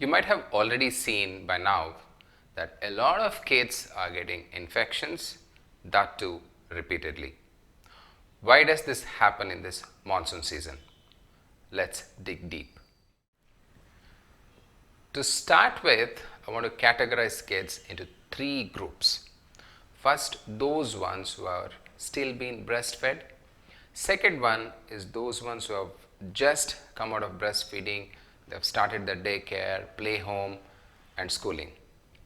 You might have already seen by now that a lot of kids are getting infections, that too repeatedly. Why does this happen in this monsoon season? Let's dig deep. To start with, I want to categorize kids into three groups. First, those ones who are still being breastfed. Second one is those ones who have just come out of breastfeeding, they have started their daycare, play home and schooling.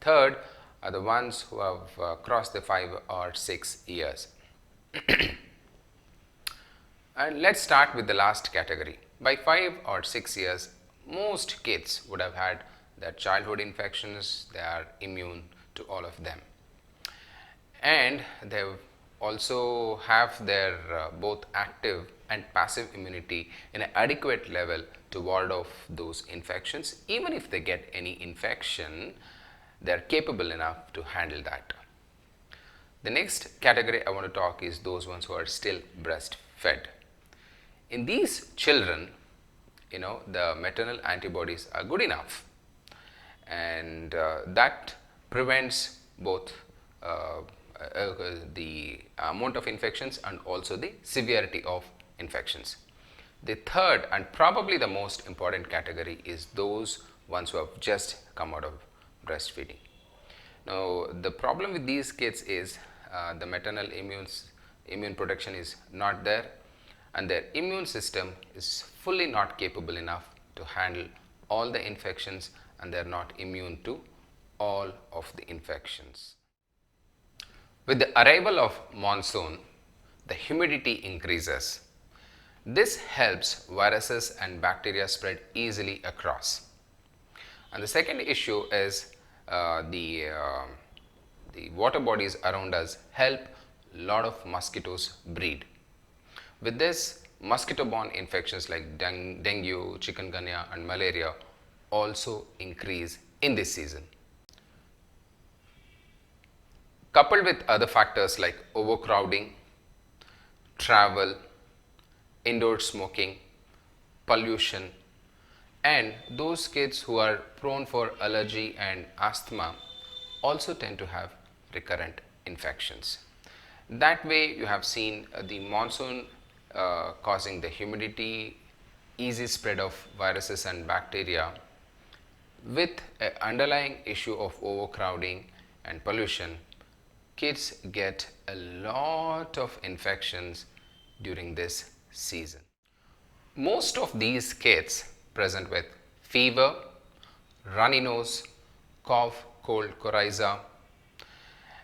Third are the ones who have crossed the 5 or 6 years. And let's start with the last category. By 5 or 6 years, most kids would have had their childhood infections, they are immune to all of them. And they also have their both active and passive immunity in an adequate level to ward off those infections. Even if they get any infection, they are capable enough to handle that. The next category I want to talk is those ones who are still breastfed. In these children, the maternal antibodies are good enough, and that prevents both the amount of infections and also the severity of infections. The third and probably the most important category is those ones who have just come out of breastfeeding. Now, the problem with these kids is the maternal immune protection is not there, and their immune system is fully not capable enough to handle all the infections, and they are not immune to all of the infections. With the arrival of monsoon, the humidity increases. This helps viruses and bacteria spread easily across. And the second issue is the water bodies around us help a lot of mosquitoes breed. With this, mosquito-borne infections like dengue, chikungunya and malaria also increase in this season. Coupled with other factors like overcrowding, travel, indoor smoking, pollution, and those kids who are prone for allergy and asthma also tend to have recurrent infections. That way, you have seen the monsoon causing the humidity, easy spread of viruses and bacteria, with an underlying issue of overcrowding and pollution. Kids get a lot of infections during this season. Most of these kids present with fever, runny nose, cough, cold, coryza,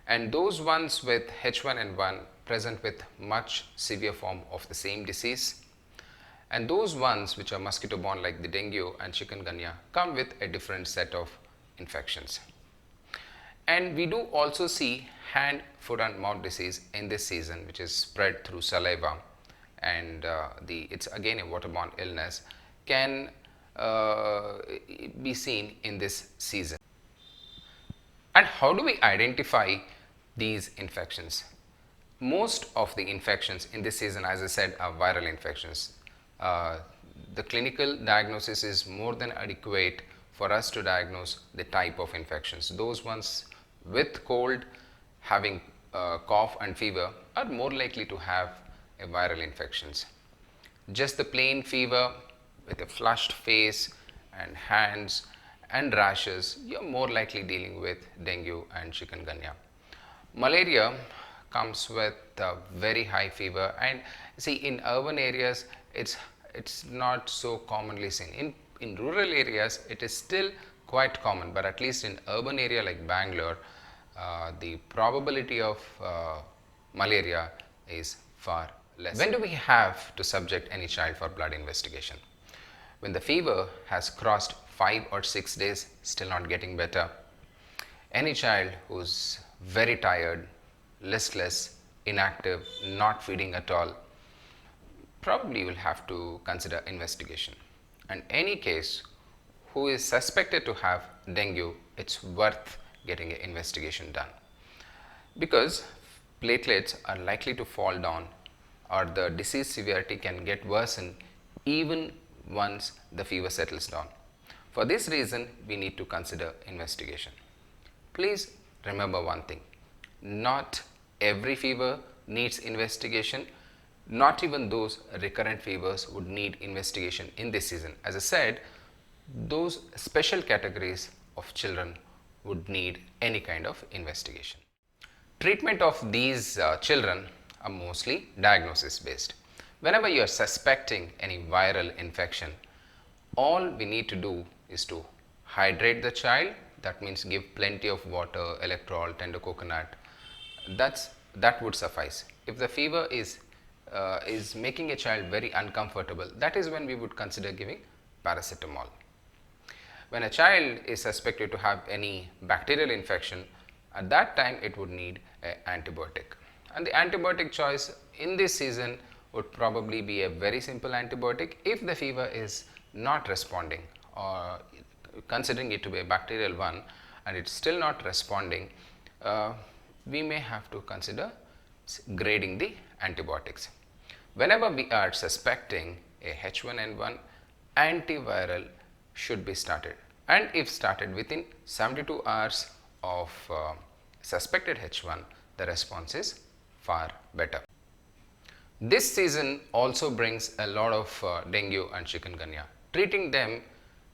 and those ones with H1N1 present with much severe form of the same disease, and those ones which are mosquito borne like the dengue and chikungunya come with a different set of infections. And we do also see hand, foot and mouth disease in this season, which is spread through saliva, and it's again a waterborne illness, can be seen in this season. And how do we identify these infections? Most of the infections in this season, as I said, are viral infections. The clinical diagnosis is more than adequate for us to diagnose the type of infections. Those ones with cold, having cough and fever are more likely to have a viral infections. Just the plain fever with a flushed face and hands and rashes, you're more likely dealing with dengue and chikungunya. Malaria comes with a very high fever, and see, in urban areas it's not so commonly seen. In rural areas it is still quite common, but at least in urban area like Bangalore, the probability of malaria is far less. When do we have to subject any child for blood investigation? When the fever has crossed 5 or 6 days, still not getting better. Any child who's very tired, listless, inactive, not feeding at all, probably will have to consider investigation. And any case who is suspected to have dengue, it's worth getting an investigation done, because platelets are likely to fall down, or the disease severity can get worsened even once the fever settles down. For this reason, we need to consider investigation. Please remember one thing, not every fever needs investigation. Not even those recurrent fevers would need investigation in this season. As I said, those special categories of children would need any kind of investigation. Treatment of these children are mostly diagnosis based. Whenever you are suspecting any viral infection, all we need to do is to hydrate the child. That means give plenty of water, electrol, tender coconut. That would suffice. If the fever is making a child very uncomfortable, that is when we would consider giving paracetamol. When a child is suspected to have any bacterial infection, at that time it would need an antibiotic. And the antibiotic choice in this season would probably be a very simple antibiotic. If the fever is not responding, or considering it to be a bacterial one and it's still not responding, we may have to consider grading the antibiotics. Whenever we are suspecting a H1N1, antiviral should be started, and if started within 72 hours of suspected H1, the response is far better. This season also brings a lot of dengue and chikungunya. Treating them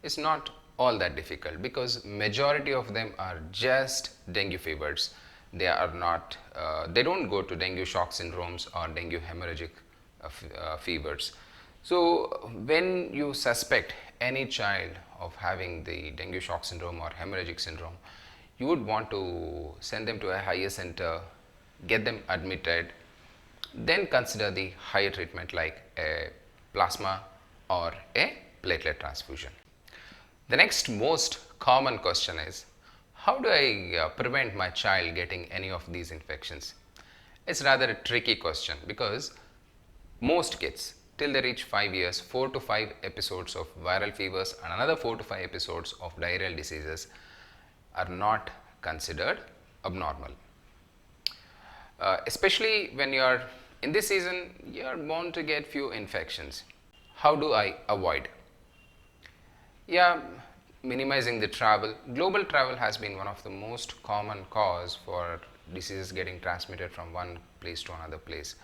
is not all that difficult because majority of them are just dengue fevers. They are not, they don't go to dengue shock syndromes or dengue hemorrhagic fevers. So when you suspect any child of having the dengue shock syndrome or hemorrhagic syndrome, you would want to send them to a higher center, get them admitted, then consider the higher treatment like a plasma or a platelet transfusion. The next most common question is, how do I prevent my child getting any of these infections? It's rather a tricky question because most kids till they reach 5 years, 4 to 5 episodes of viral fevers and another 4 to 5 episodes of diarrheal diseases are not considered abnormal. Especially when you are in this season, you are bound to get few infections. How do I avoid? Yeah, minimizing the travel. Global travel has been one of the most common cause for diseases getting transmitted from one place to another place.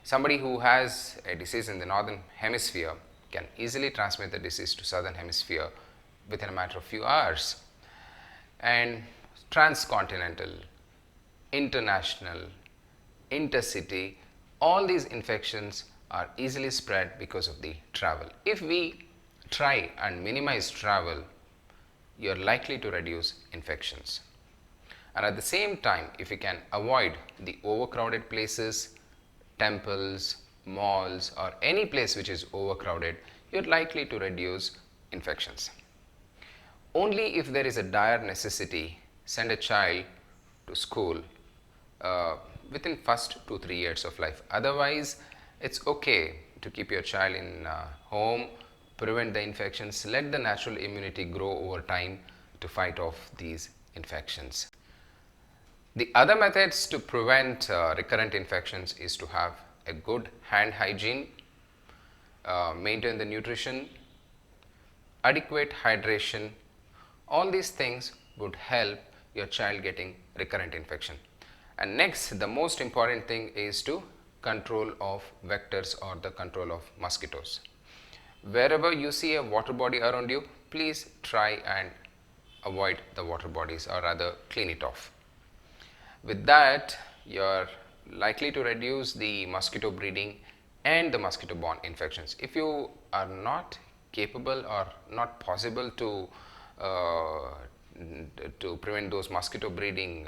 Somebody who has a disease in the northern hemisphere can easily transmit the disease to southern hemisphere within a matter of few hours. And transcontinental, international, intercity, all these infections are easily spread because of the travel. If we try and minimize travel, you are likely to reduce infections. And at the same time, if we can avoid the overcrowded places, temples, malls, or any place which is overcrowded, you are likely to reduce infections. Only if there is a dire necessity, send a child to school within first 2 3 years of life. Otherwise, it's okay to keep your child in home, prevent the infections, let the natural immunity grow over time to fight off these infections. The other methods to prevent recurrent infections is to have a good hand hygiene, maintain the nutrition, adequate hydration. All these things would help your child getting recurrent infection. And next, the most important thing is to control of vectors or the control of mosquitoes. Wherever you see a water body around you, please try and avoid the water bodies, or rather clean it off. With that, you are likely to reduce the mosquito breeding and the mosquito borne infections. If you are not capable or not possible to prevent those mosquito breeding,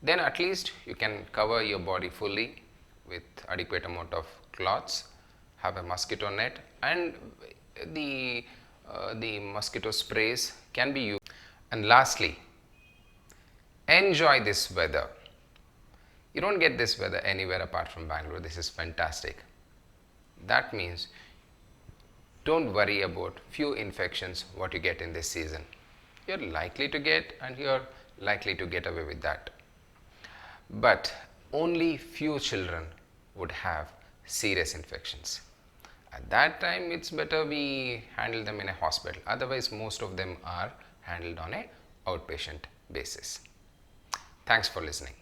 then at least you can cover your body fully with adequate amount of cloths, have a mosquito net, and the mosquito sprays can be used. And lastly, enjoy this weather. You don't get this weather anywhere apart from Bangalore. This is fantastic. That means don't worry about few infections what you get in this season. You're likely to get, and you're likely to get away with that. But only few children would have serious infections. At that time, it's better we handle them in a hospital. Otherwise, most of them are handled on a outpatient basis. Thanks for listening.